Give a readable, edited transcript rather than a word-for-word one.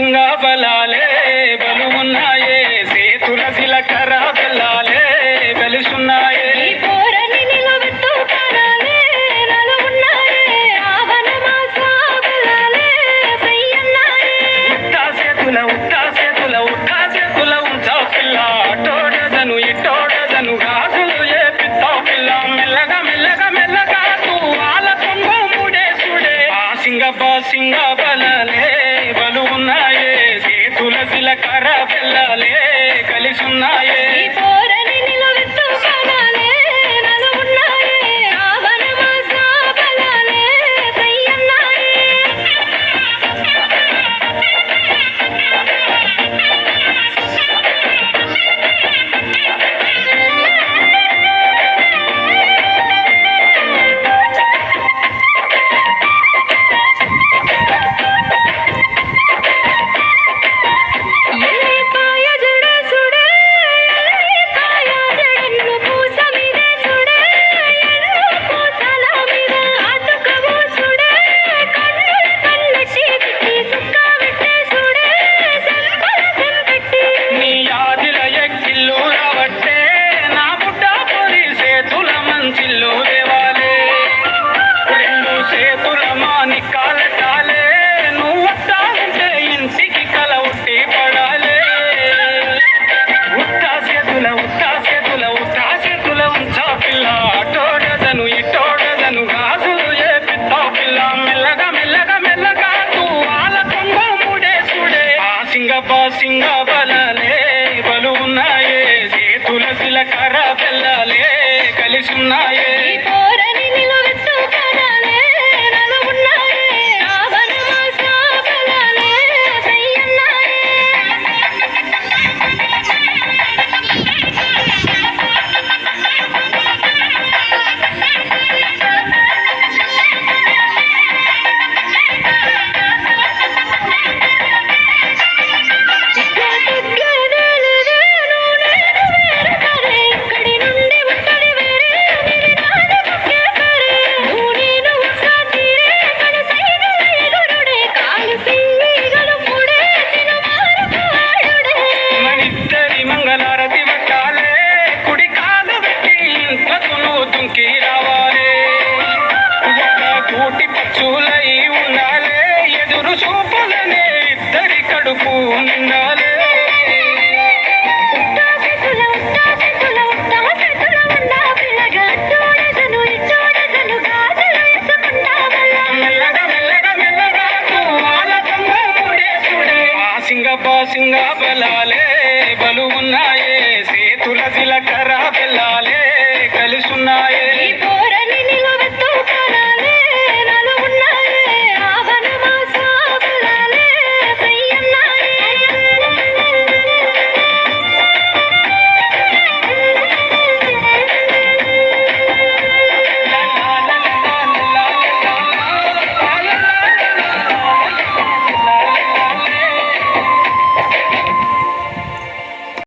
సింగ బలాలే బలుమున్నాయే సేతుల జిలకర బెల్లాలే వెలుసున్నాయే ఉట్టా చేతుల ఉంచా పిల్ల అటోడదను ఇటోడదను గాజులు ఏ పిత్తావు పిల్ల మెల్లగా మెల్లగా మెల్లగా వాళ్ళ కొంగు ముడేసుడే ఆ సింగ బలాలే బలు ఉన్నాయే సేతుల జిలకర బెల్లాలే కలిసున్నాయే సింగ బలాలే బలు ఉన్నాయే సేతుల జిలకర బెల్లాలే కలిసున్నాయే పచ్చులై ఉండాలే ఎదురు చూపులనే ఇద్దరి కడుపు నిండాలే